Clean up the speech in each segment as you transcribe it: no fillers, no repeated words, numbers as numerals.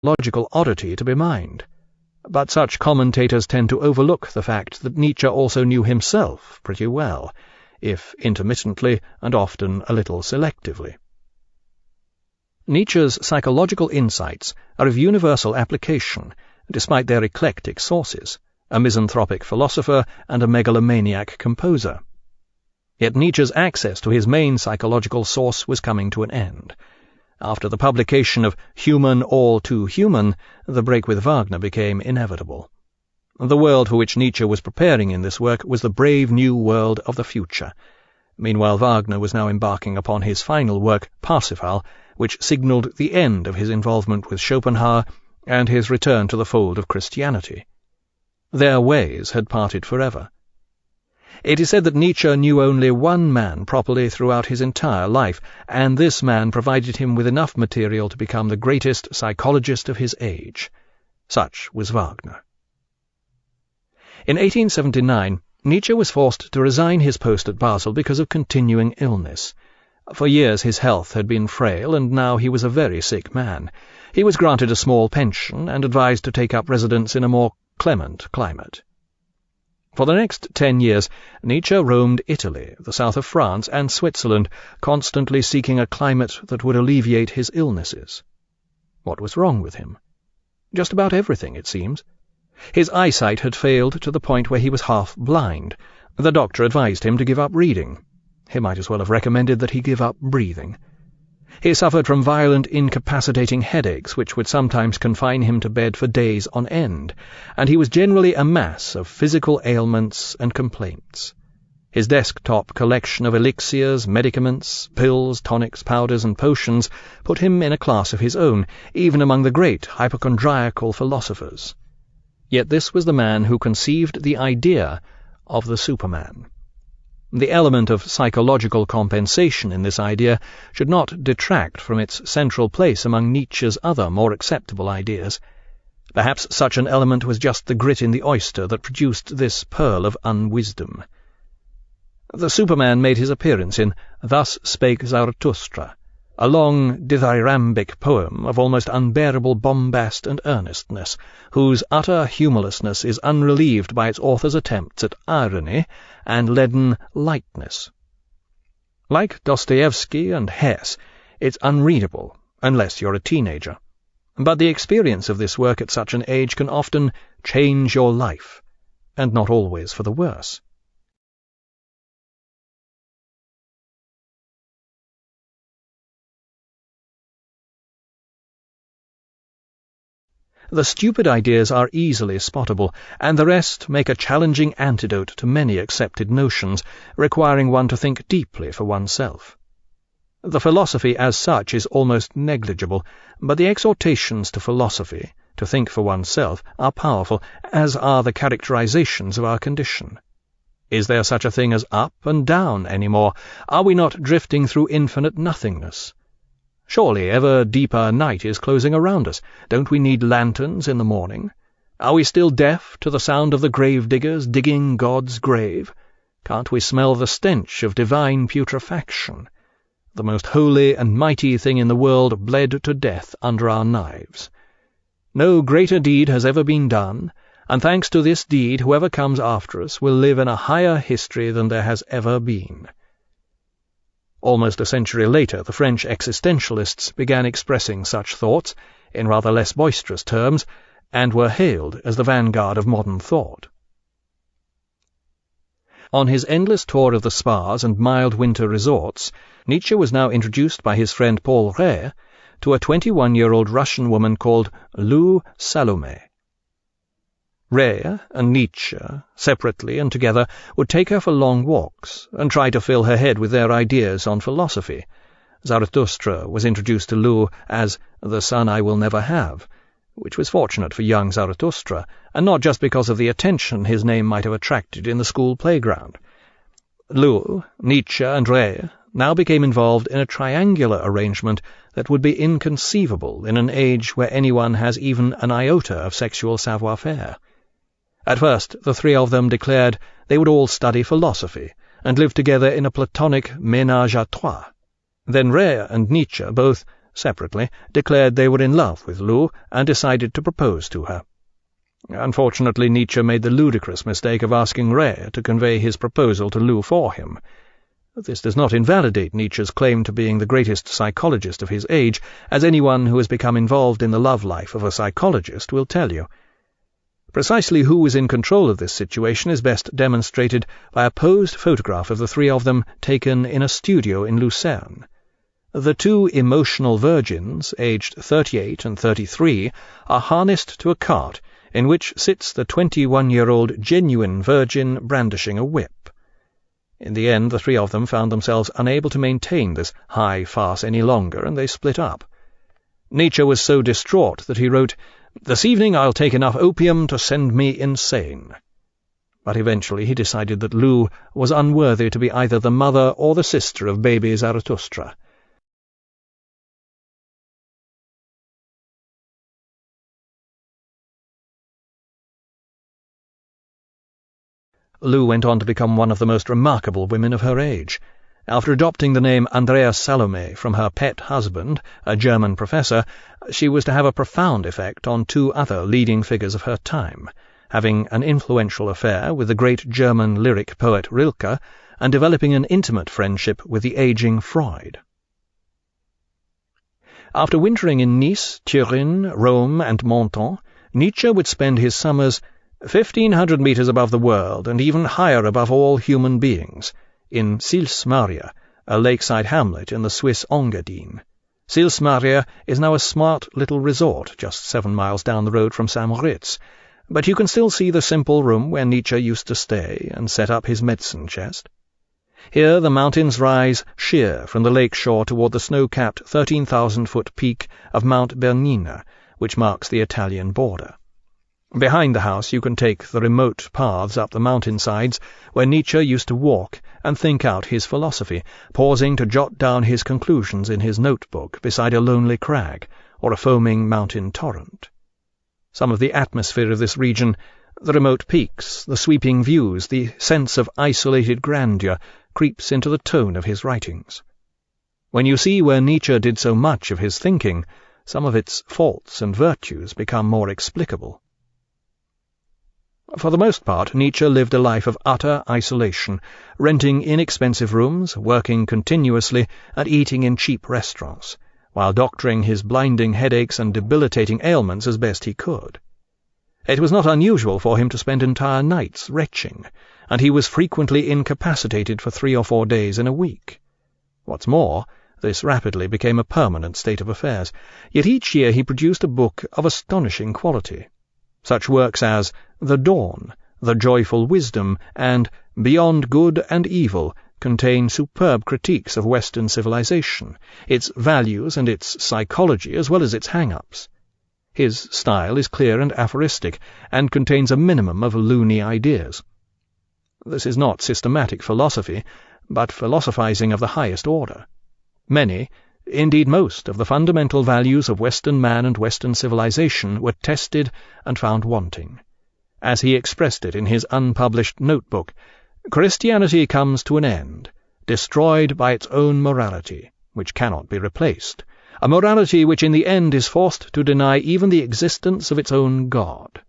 logical oddity to be mined. But such commentators tend to overlook the fact that Nietzsche also knew himself pretty well, if intermittently and often a little selectively. Nietzsche's psychological insights are of universal application, despite their eclectic sources, a misanthropic philosopher and a megalomaniac composer. Yet Nietzsche's access to his main psychological source was coming to an end. After the publication of Human All Too Human, the break with Wagner became inevitable. The world for which Nietzsche was preparing in this work was the brave new world of the future. Meanwhile, Wagner was now embarking upon his final work, Parsifal, which signalled the end of his involvement with Schopenhauer and his return to the fold of Christianity. Their ways had parted forever. It is said that Nietzsche knew only one man properly throughout his entire life, and this man provided him with enough material to become the greatest psychologist of his age. Such was Wagner. In 1879, Nietzsche was forced to resign his post at Basel because of continuing illness. For years his health had been frail, and now he was a very sick man. He was granted a small pension and advised to take up residence in a more clement climate. For the next 10 years, Nietzsche roamed Italy, the south of France, and Switzerland, constantly seeking a climate that would alleviate his illnesses. What was wrong with him? Just about everything, it seems. His eyesight had failed to the point where he was half blind. The doctor advised him to give up reading. He might as well have recommended that he give up breathing. He suffered from violent, incapacitating headaches, which would sometimes confine him to bed for days on end, and he was generally a mass of physical ailments and complaints. His desktop collection of elixirs, medicaments, pills, tonics, powders, and potions put him in a class of his own, even among the great hypochondriacal philosophers. Yet this was the man who conceived the idea of the Superman. The element of psychological compensation in this idea should not detract from its central place among Nietzsche's other more acceptable ideas. Perhaps such an element was just the grit in the oyster that produced this pearl of unwisdom. The Superman made his appearance in Thus Spake Zarathustra, a long dithyrambic poem of almost unbearable bombast and earnestness, whose utter humorlessness is unrelieved by its author's attempts at irony and leaden lightness. Like Dostoevsky and Hess, it's unreadable, unless you're a teenager. But the experience of this work at such an age can often change your life, and not always for the worse. The stupid ideas are easily spottable, and the rest make a challenging antidote to many accepted notions, requiring one to think deeply for oneself. The philosophy as such is almost negligible, but the exhortations to philosophy, to think for oneself, are powerful, as are the characterizations of our condition. Is there such a thing as up and down any more? Are we not drifting through infinite nothingness? Surely ever deeper night is closing around us. Don't we need lanterns in the morning? Are we still deaf to the sound of the grave-diggers digging God's grave? Can't we smell the stench of divine putrefaction? The most holy and mighty thing in the world bled to death under our knives. No greater deed has ever been done, and thanks to this deed whoever comes after us will live in a higher history than there has ever been. Almost a century later, the French existentialists began expressing such thoughts, in rather less boisterous terms, and were hailed as the vanguard of modern thought. On his endless tour of the spas and mild winter resorts, Nietzsche was now introduced by his friend Paul Rée to a 21-year-old Russian woman called Lou Salome. Rée and Nietzsche, separately and together, would take her for long walks and try to fill her head with their ideas on philosophy. Zarathustra was introduced to Lou as the son I will never have, which was fortunate for young Zarathustra, and not just because of the attention his name might have attracted in the school playground. Lou, Nietzsche, and Rée now became involved in a triangular arrangement that would be inconceivable in an age where anyone has even an iota of sexual savoir-faire. At first, the three of them declared they would all study philosophy and live together in a platonic ménage à trois. Then Rée and Nietzsche both separately, declared they were in love with Lou and decided to propose to her. Unfortunately, Nietzsche made the ludicrous mistake of asking Ray to convey his proposal to Lou for him. This does not invalidate Nietzsche's claim to being the greatest psychologist of his age, as anyone who has become involved in the love life of a psychologist will tell you. Precisely who was in control of this situation is best demonstrated by a posed photograph of the three of them taken in a studio in Lucerne. The two emotional virgins, aged 38 and 33, are harnessed to a cart in which sits the 21-year-old genuine virgin brandishing a whip. In the end, the three of them found themselves unable to maintain this high farce any longer, and they split up. Nietzsche was so distraught that he wrote, "This evening I'll take enough opium to send me insane." But eventually he decided that Lou was unworthy to be either the mother or the sister of baby Zarathustra. Lou went on to become one of the most remarkable women of her age. After adopting the name Andrea Salome from her pet husband, a German professor, she was to have a profound effect on two other leading figures of her time, having an influential affair with the great German lyric poet Rilke, and developing an intimate friendship with the aging Freud. After wintering in Nice, Turin, Rome, and Menton, Nietzsche would spend his summers 1,500 meters above the world, and even higher above all human beings, in Sils Maria, a lakeside hamlet in the Swiss Engadine. Sils Maria is now a smart little resort just 7 miles down the road from St. Moritz, but you can still see the simple room where Nietzsche used to stay and set up his medicine chest. Here the mountains rise sheer from the lake shore toward the snow-capped 13,000-foot peak of Mount Bernina, which marks the Italian border. Behind the house you can take the remote paths up the mountainsides where Nietzsche used to walk and think out his philosophy, pausing to jot down his conclusions in his notebook beside a lonely crag or a foaming mountain torrent. Some of the atmosphere of this region, the remote peaks, the sweeping views, the sense of isolated grandeur, creeps into the tone of his writings. When you see where Nietzsche did so much of his thinking, some of its faults and virtues become more explicable. For the most part, Nietzsche lived a life of utter isolation, renting inexpensive rooms, working continuously, and eating in cheap restaurants, while doctoring his blinding headaches and debilitating ailments as best he could. It was not unusual for him to spend entire nights retching, and he was frequently incapacitated for 3 or 4 days in a week. What's more, this rapidly became a permanent state of affairs, yet each year he produced a book of astonishing quality. Such works as The Dawn, The Joyful Wisdom, and Beyond Good and Evil contain superb critiques of Western civilization, its values and its psychology as well as its hang-ups. His style is clear and aphoristic, and contains a minimum of loony ideas. This is not systematic philosophy, but philosophizing of the highest order. Many, indeed most, of the fundamental values of Western man and Western civilization were tested and found wanting. As he expressed it in his unpublished notebook, Christianity comes to an end, destroyed by its own morality, which cannot be replaced, a morality which in the end is forced to deny even the existence of its own God.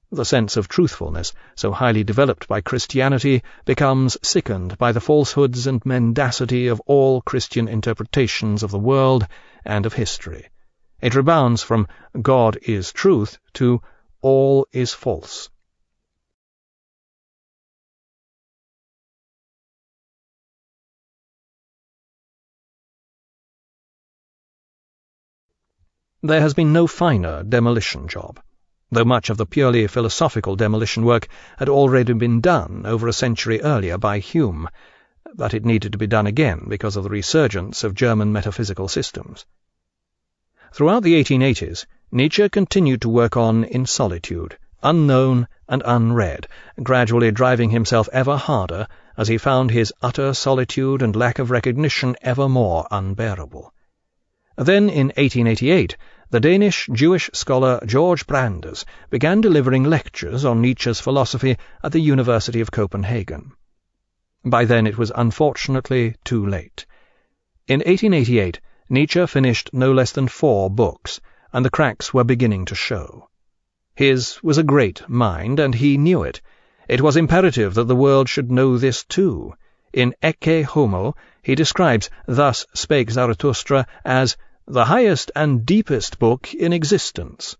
The sense of truthfulness, so highly developed by Christianity, becomes sickened by the falsehoods and mendacity of all Christian interpretations of the world and of history. It rebounds from God is truth to all is false. There has been no finer demolition job. Though much of the purely philosophical demolition work had already been done over a century earlier by Hume, but it needed to be done again because of the resurgence of German metaphysical systems. Throughout the 1880s, Nietzsche continued to work on in solitude, unknown and unread, gradually driving himself ever harder as he found his utter solitude and lack of recognition ever more unbearable. Then, in 1888, the Danish Jewish scholar George Brandes began delivering lectures on Nietzsche's philosophy at the University of Copenhagen. By then it was unfortunately too late. In 1888, Nietzsche finished no less than 4 books, and the cracks were beginning to show. His was a great mind, and he knew it. It was imperative that the world should know this too. In Ecce Homo, he describes Thus Spake Zarathustra as the highest and deepest book in existence.